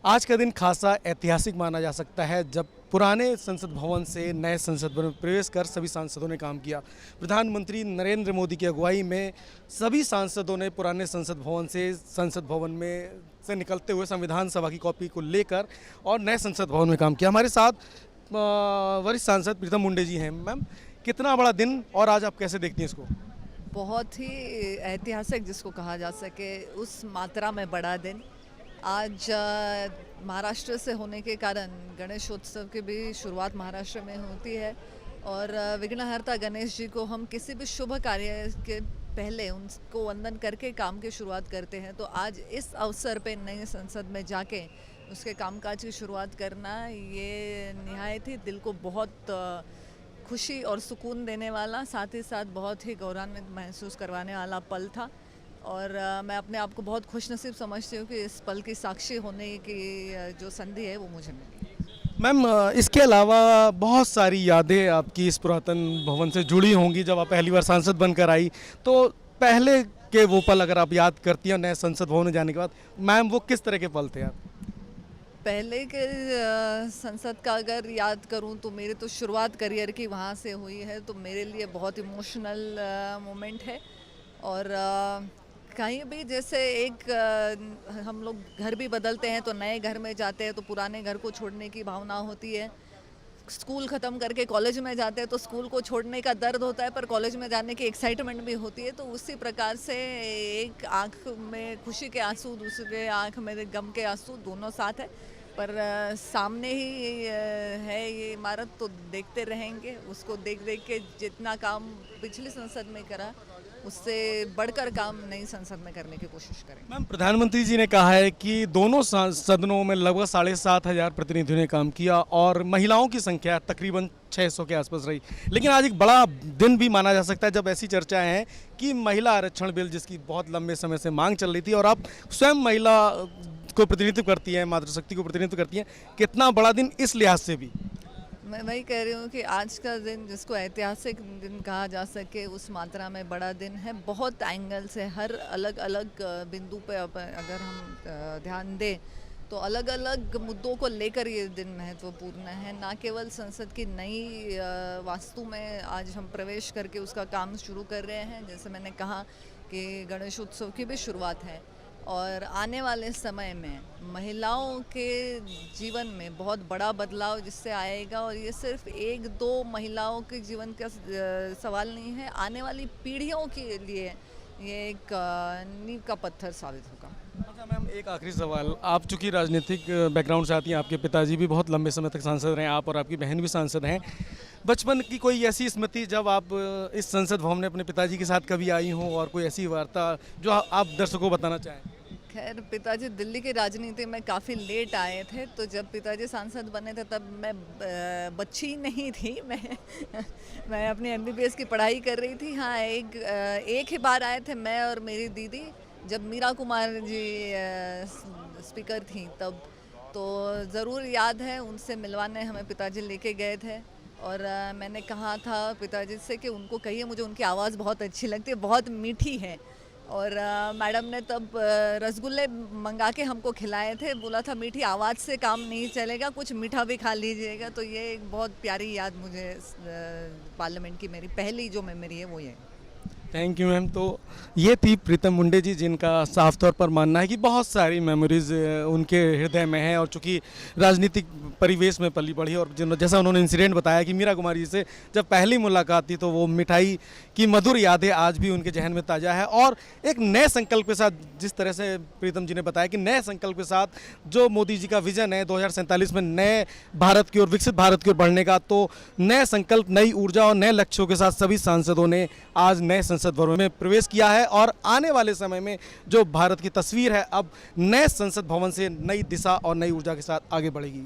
आज का दिन खासा ऐतिहासिक माना जा सकता है जब पुराने संसद भवन से नए संसद भवन में प्रवेश कर सभी सांसदों ने काम किया। प्रधानमंत्री नरेंद्र मोदी की अगुवाई में सभी सांसदों ने पुराने संसद भवन से संसद भवन में से निकलते हुए संविधान सभा की कॉपी को लेकर और नए संसद भवन में काम किया। हमारे साथ वरिष्ठ सांसद प्रीतम मुंडे जी हैं। मैम, कितना बड़ा दिन और आज आप कैसे देखती हैं इसको? बहुत ही ऐतिहासिक जिसको कहा जा सके उस मात्रा में बड़ा दिन। आज महाराष्ट्र से होने के कारण गणेशोत्सव की भी शुरुआत महाराष्ट्र में होती है और विघ्नहर्ता गणेश जी को हम किसी भी शुभ कार्य के पहले उनको वंदन करके काम की शुरुआत करते हैं। तो आज इस अवसर पे नए संसद में जाके उसके कामकाज की शुरुआत करना ये निहायत ही दिल को बहुत खुशी और सुकून देने वाला, साथ ही साथ बहुत ही गौरवान्वित महसूस करवाने वाला पल था। और मैं अपने आप को बहुत खुशनसीब समझती हूँ कि इस पल की साक्षी होने की जो संधि है वो मुझे मिली। मैम, इसके अलावा बहुत सारी यादें आपकी इस पुरातन भवन से जुड़ी होंगी। जब आप पहली बार सांसद बनकर आई तो पहले के वो पल अगर आप याद करती हैं नए संसद भवन में जाने के बाद, मैम वो किस तरह के पल थे आप? पहले के संसद का अगर याद करूं तो मेरी तो शुरुआत करियर की वहाँ से हुई है, तो मेरे लिए बहुत इमोशनल मोमेंट है। और कहीं भी जैसे हम लोग घर भी बदलते हैं तो नए घर में जाते हैं तो पुराने घर को छोड़ने की भावना होती है। स्कूल ख़त्म करके कॉलेज में जाते हैं तो स्कूल को छोड़ने का दर्द होता है, पर कॉलेज में जाने की एक्साइटमेंट भी होती है। तो उसी प्रकार से एक आँख में खुशी के आंसू, दूसरे आँख में गम के आंसू, दोनों साथ है। पर सामने ही है ये इमारत, तो देखते रहेंगे उसको। देख देख के जितना काम पिछली संसद में करा उससे बढ़कर काम नई संसद में करने की कोशिश करेंगे। मैम, प्रधानमंत्री जी ने कहा है कि दोनों सदनों में लगभग 7,500 प्रतिनिधियों ने काम किया और महिलाओं की संख्या तकरीबन 600 के आसपास रही। लेकिन आज एक बड़ा दिन भी माना जा सकता है जब ऐसी चर्चाएं हैं कि महिला आरक्षण बिल, जिसकी बहुत लंबे समय से मांग चल रही थी और आप स्वयं महिला को प्रतिनिधित्व करती हैं, मातृशक्ति को प्रतिनिधित्व करती हैं, कितना बड़ा दिन इस लिहाज से भी? मैं वही कह रही हूँ कि आज का दिन जिसको ऐतिहासिक दिन कहा जा सके उस मात्रा में बड़ा दिन है। बहुत एंगल से, हर अलग अलग बिंदु पे अगर हम ध्यान दें तो अलग अलग मुद्दों को लेकर ये दिन महत्वपूर्ण है। ना केवल संसद की नई वास्तु में आज हम प्रवेश करके उसका काम शुरू कर रहे हैं, जैसे मैंने कहा कि गणेशोत्सव की भी शुरुआत है, और आने वाले समय में महिलाओं के जीवन में बहुत बड़ा बदलाव जिससे आएगा। और ये सिर्फ एक दो महिलाओं के जीवन का सवाल नहीं है, आने वाली पीढ़ियों के लिए ये एक नींव का पत्थर साबित होगा। अच्छा मैम, एक आखिरी सवाल। आप चूँकि राजनीतिक बैकग्राउंड से आती हैं, आपके पिताजी भी बहुत लंबे समय तक सांसद रहे, आप और आपकी बहन भी सांसद हैं। बचपन की कोई ऐसी स्मृति जब आप इस संसद भवन में अपने पिताजी के साथ कभी आई हों, और कोई ऐसी वार्ता जो आप दर्शकों को बताना चाहें? खैर, पिताजी दिल्ली की राजनीति में काफ़ी लेट आए थे, तो जब पिताजी सांसद बने थे तब मैं बच्ची नहीं थी। मैं अपनी MBBS की पढ़ाई कर रही थी। हाँ, एक ही बार आए थे मैं और मेरी दीदी, जब मीरा कुमार जी स्पीकर थी तब। तो ज़रूर याद है, उनसे मिलवाने हमें पिताजी लेके गए थे और मैंने कहा था पिताजी से कि उनको कहिए मुझे उनकी आवाज़ बहुत अच्छी लगती है, बहुत मीठी है। और मैडम ने तब रसगुल्ले मंगा के हमको खिलाए थे, बोला था मीठी आवाज़ से काम नहीं चलेगा, कुछ मीठा भी खा लीजिएगा। तो ये एक बहुत प्यारी याद मुझे पार्लियामेंट की मेरी पहली जो मेमोरी है वो ये। Thank you ma'am. तो ये थी प्रीतम मुंडे जी, जिनका साफ तौर पर मानना है कि बहुत सारी मेमोरीज उनके हृदय में हैं और चूँकि राजनीतिक परिवेश में पली बढ़ी, और जैसा उन्होंने इंसिडेंट बताया कि मीरा कुमारी जी से जब पहली मुलाकात थी तो वो मिठाई की मधुर यादें आज भी उनके जहन में ताज़ा है। और एक नए संकल्प के साथ, जिस तरह से प्रीतम जी ने बताया कि नए संकल्प के साथ जो मोदी जी का विजन है 2047 में नए भारत की ओर, विकसित भारत की ओर बढ़ने का, तो नए संकल्प, नई ऊर्जा और नए लक्ष्यों के साथ सभी सांसदों ने आज नए संसद भवन में प्रवेश किया है। और आने वाले समय में जो भारत की तस्वीर है अब नए संसद भवन से नई दिशा और नई ऊर्जा के साथ आगे बढ़ेगी।